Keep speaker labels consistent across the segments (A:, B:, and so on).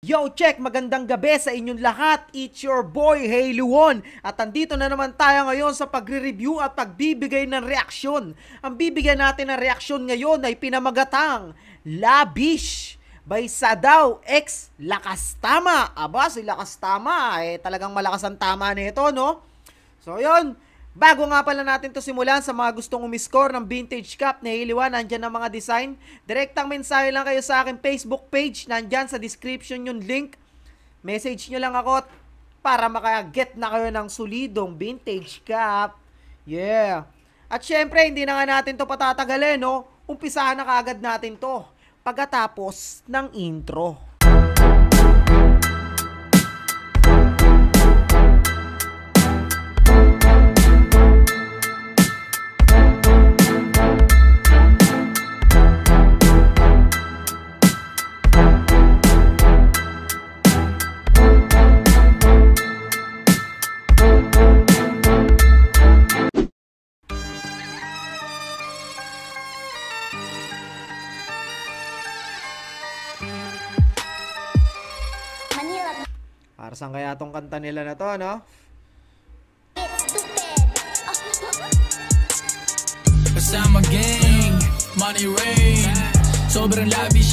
A: Yo, check! Magandang gabi sa inyong lahat. It's your boy, Hailuon. At andito na naman tayo ngayon sa pagre-review at pagbibigay ng reaksyon. Ang bibigyan natin ng reaksyon ngayon ay pinamagatang Labish by Sadaw x Lakas Tama. Aba, si Lakas Tama, talagang malakas ang tama nito, no? So, yun. Bago nga pala natin to simulan, sa mga gustong umiscore ng vintage cup ni Hailuon, nandyan ang mga design. Direktang mensahe lang kayo sa aking Facebook page. Nandyan sa description yung link. Message nyo lang ako para makaget na kayo ng solidong vintage cup. Yeah. At syempre, hindi na nga natin to patatagalin, no? Umpisahan na kaagad natin to pagkatapos ng intro. Para saan kaya tong kanta nila na to, no?
B: Kasama gang, money rain, sobrang lavish.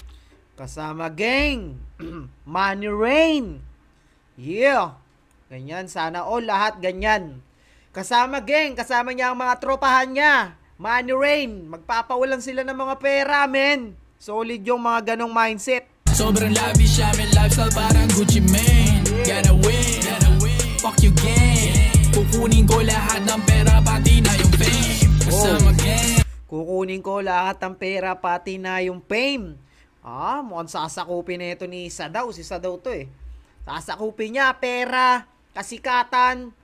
A: Kasama gang, money rain. Yeah. Ganyan, sana all lahat ganyan. Kasama gang, kasama niya ang mga tropahan niya. Money rain, magpapawalan sila ng mga pera, men. Solid yung mga ganong mindset.
B: Sobrang lavish, amin lifestyle parang Gucci Mane. Gotta win, fuck you gang. Kukunin ko lahat ng pera pati na yung fame. Kasama gang.
A: Kukunin ko lahat ng pera pati na yung fame. Mukhang sasakupin na ito ni Sadaw. Si Sadaw to eh. Sasakupin niya pera, kasikatan,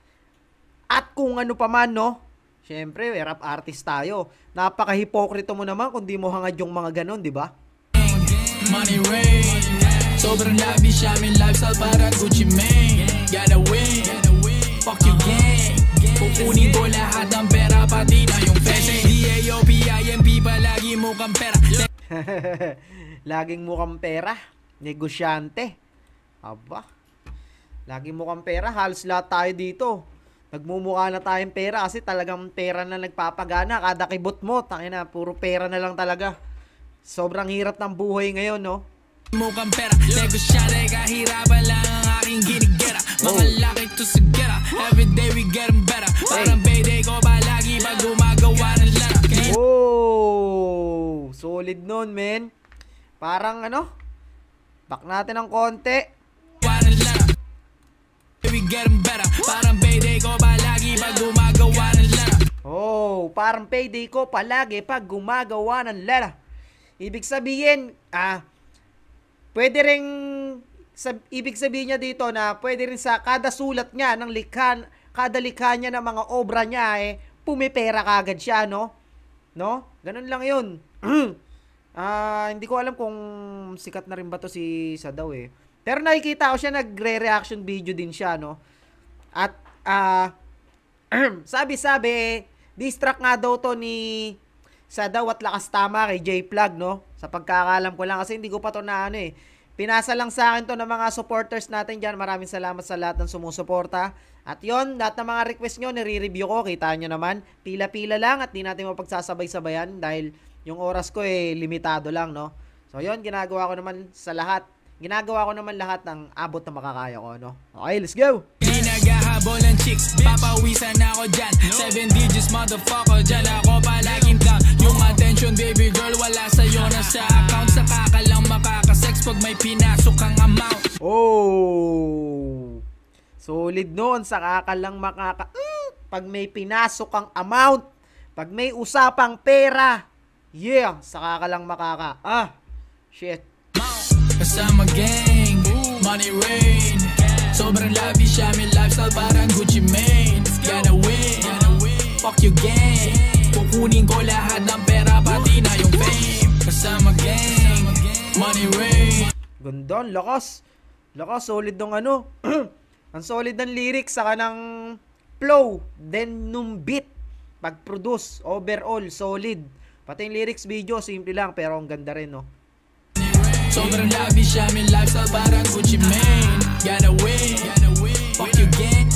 A: at kung ano pa man, no? Siyempre, rap artist tayo. Napaka-hipokrito mo naman kung di mo hangad yung mga ganon, di ba?
B: Money rain, sobrang lavish, amin lifestyle parang Gucci Mane. Gotta win, fuck you gang. Kukunin ko lahat ng pera pati na yung fame. DAOPIMP palagi mukhang pera.
A: Laging mukhang pera. Negosyante. Aba. Laging mukhang pera. Halos lahat tayo dito. Nagmumukha na tayong pera kasi talagang pera na nagpapagana. Kada kibot mo, tangina, puro pera na lang talaga. Sobrang hirap ng buhay ngayon, no?
B: Mukhang pera, negosyante, kahirapan lang ang aking ginigera. Mga laki to sigera, everyday we getting better. Parang payday ko palagi pag gumagawa ng lana.
A: Oh, solid nun, men. Parang ano, back natin ng konti.
B: We getting better, parang payday ko palagi pag gumagawa ng lana.
A: Oh, parang payday ko palagi pag gumagawa ng lana. Ibig sabihin, pwede rin, ibig sabihin niya dito na pwede rin sa kada sulat niya ng likha, kada likha niya ng mga obra niya, pumipera kagad siya, no? No? Ganun lang yun. Hindi ko alam kung sikat na rin ba to si Sadaw eh. Pero nakikita ko siya, nagre-reaction video din siya, no? At, sabi-sabi, diss track nga daw to ni Sadaw at Lakas Tama kay J-Plug, no? Sa pagkakalam ko lang kasi hindi ko pa to na Pinasa lang sa akin to ng mga supporters natin dyan. Maraming salamat sa lahat ng sumusuporta. At yon, lahat ng mga request nyo, nire-review ko. Kita nyo naman, pila-pila lang at di natin mapagsasabay-sabayan dahil yung oras ko limitado lang, no? So yon, ginagawa ko naman sa lahat. Ginagawa ko naman lahat ng abot na makakaya ko, no? Okay, let's go!
B: Naghahabol ng chicks, papawisan ako dyan. 7 digits, motherfucker, dyan ako palaging down. Yung attention, baby girl, wala sa'yo na sa account. Saka ka lang makakasex pag may pinasok kang amount.
A: Oh! Solid nun, saka ka lang pag may pinasok kang amount. Pag may usapang pera. Yeah, saka ka lang shit.
B: Kasama gang, money rain, sobrang lavish, amin lifestyle parang Gucci Mane. Gotta win, fuck you gang. Kukunin ko lahat ng pera pati na yung fame. Kasama gang, money rain.
A: Ganda, lakas. Lakas, solid ng ang solid ng lyrics, saka ng flow, then nung beat. Pag-produce, overall, solid. Pati yung lyrics video, simple lang, pero ang ganda rin, no?
B: Sobrang lavish aming lifestyle parang Gucci Mane. Gotta win, fuck your gang.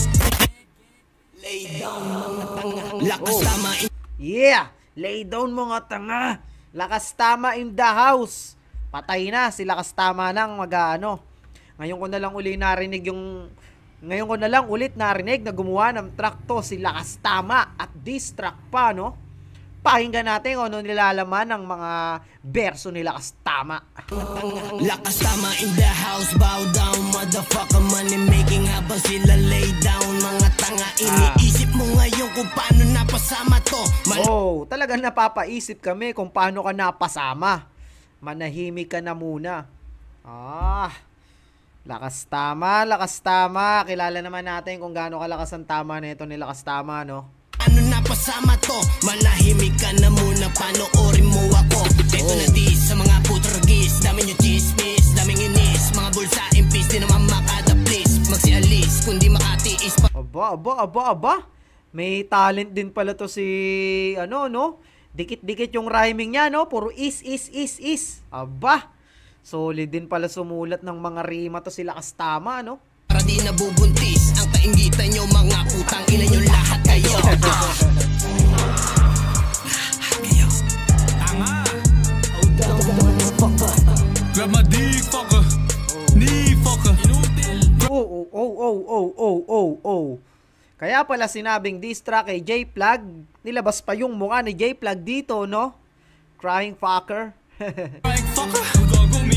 B: Lay down mga tanga, lakas tama.
A: Yeah, lay down mga tanga. Lakas tama in the house. Patay na si Lakas Tama nang mag-ano. Ngayon ko na lang ulit narinig na gumawa ng track to si Lakas Tama at diss track pa, no? Pakinggan natin kung ano nilalaman ng mga verso ni Lakas Tama.
B: Lakas Tama in the house, bow down, motherfucker, money making habang sila lay down. Mga tanga, iniisip mo ngayon kung paano napasama to.
A: Talagang napapaisip kami kung paano ka napasama. Manahimik ka na muna. Lakas Tama. Kilala naman natin kung gaano kalakas ang tama na ito ni Lakas Tama, no?
B: Ano napasama to? Manahimik ka na muna, panoorin mo ako. Ito na di sa mga putragis, dami nyo chismis, daming inis, mga bulsa impis, di naman makadaplis, magsialis, kundi makatiis pa.
A: Aba. May talent din pala to si, no? Dikit-dikit yung rhyming niya, no? Puro is. Aba, solid din pala sumulat ng mga rima to si Lakas Tama, no?
B: Para di nabubuntis ang kaingitan nyo, mga putang ina nyo lahat kayo. Tanga. Grab my dick, fucker. Knee, fucker.
A: Kaya pala sinabing diss track kay J-Plug, nilabas pa yung mukha ni J-Plug dito, no? Crying fucker.
B: Crying fucker.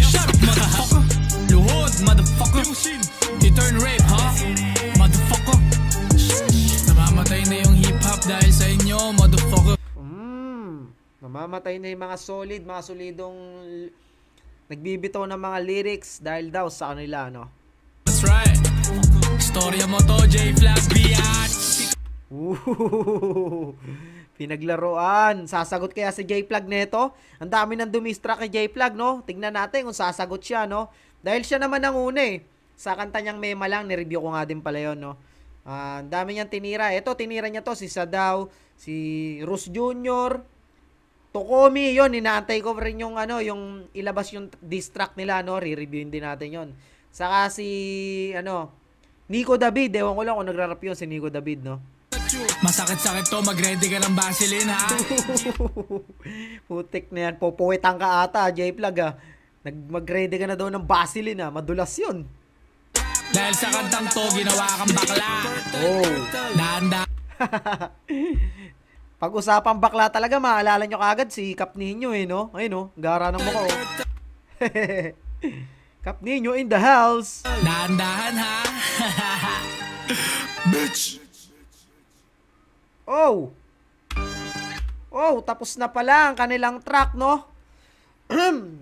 B: Shut up, motherfucker. Luhod, motherfucker. You turn rape, huh? Motherfucker. Namamatay na yung hip-hop dahil sa inyo, motherfucker.
A: Namamatay na yung mga solidong nagbibitaw ng mga lyrics dahil daw sa kanila, no?
B: That's right. Storya mo to, J-Flag, biatch.
A: Pinaglaruan. Sasagot kaya si J-Plug neto? Ang dami ng dumistra kay J-Plug, no? Tignan natin kung sasagot siya, no? Dahil siya naman ang una, eh. Sa kanta niyang Mema lang, nireview ko nga din pala yun, no? Ang dami niyang tinira. Ito, tinira niya to, si Sadaw, si Rus Jr., Tokomi, yun, inaantay ko rin yung, yung ilabas yung diss track nila, no? Re-reviewin din natin yun. Saka si, Nico David, ewan ko lang kung nagrarap yun si Nico David, no?
B: Masakit-sakit to, mag-ready ka ng Vaseline, ha?
A: Putik na yan, pupuwitan ka ata, J-Plug, ha? Mag-ready ka na daw ng Vaseline, ha? Madulas yun.
B: Dahil sa kantang to, ginawa kang bakla. Nanda.
A: Pag-usapang bakla talaga, maalala nyo kagad si Cap Nino, eh, no? Ayun, no? Gara ng mukha, oh. Cap Nino in the house.
B: Dahan-dahan, ha? Bitch!
A: Tapos na pala ang kanilang track, no?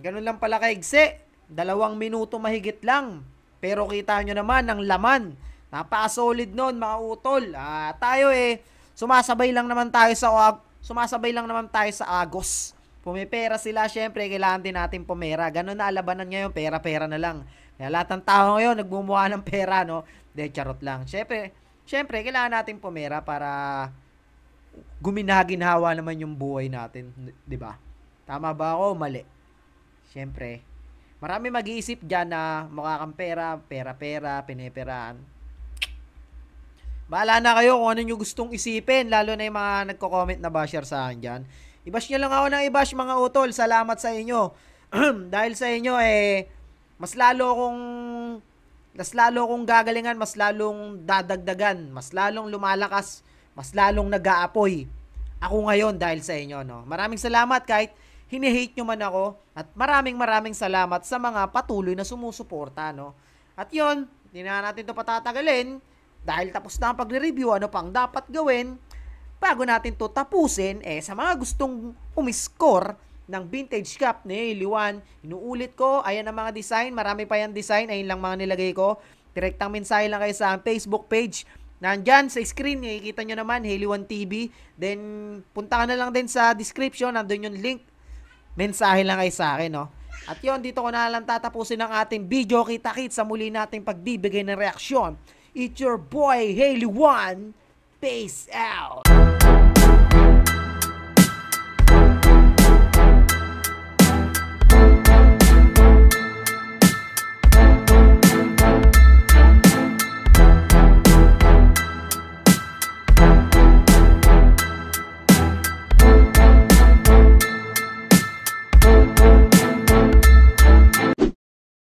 A: Ganun lang pala kaigsi. 2 minuto mahigit lang. Pero kita nyo naman ang laman. Napaka-solid nun, mga utol. Tayo sumasabay lang naman tayo sa Agos. Pumipera sila, syempre, kailangan din natin pumera. Ganun na alabanan ngayon, pera-pera na lang. Kaya lahat ng tao ngayon, nagmumuha ng pera, no? De, charot lang. Syempre, kailangan natin pumera para guminaginhawa naman yung buhay natin. Diba? Tama ba ako? Mali. Syempre, marami mag-iisip dyan na mukha kang pera, pineperaan. Bahala na kayo kung ano nyo gustong isipin, lalo na yung mga nagko-comment na basher sa akin dyan. I-bash nyo lang ako ng i-bash, mga utol. Salamat sa inyo. Dahil sa inyo, mas lalo kong gagalingan, mas lalong dadagdagan, mas lalong lumalakas, mas lalong nag-aapoy ako ngayon dahil sa inyo, no? Maraming salamat kahit hini-hate nyo man ako, at maraming salamat sa mga patuloy na sumusuporta, no? At yun, hindi na natin ito patatagalin dahil tapos na ang pagre-review. Ano pang dapat gawin bago natin to tapusin? Sa mga gustong umiscore ng vintage cap ni Liwan, inuulit ko, ayan ang mga design, marami pa yan design, ayun lang mga nilagay ko. Direktang mensahe lang kayo sa Facebook page. Nandyan sa screen, nakikita nyo naman, Heliwan TV. Then, punta ka na lang din sa description, nandun yung link. Mensahe lang kayo sa akin, no? At yun, dito ko na lang tatapusin ang ating video. Kita-kits sa muli nating pagbibigay ng reaksyon. It's your boy, Heliwan. Peace out!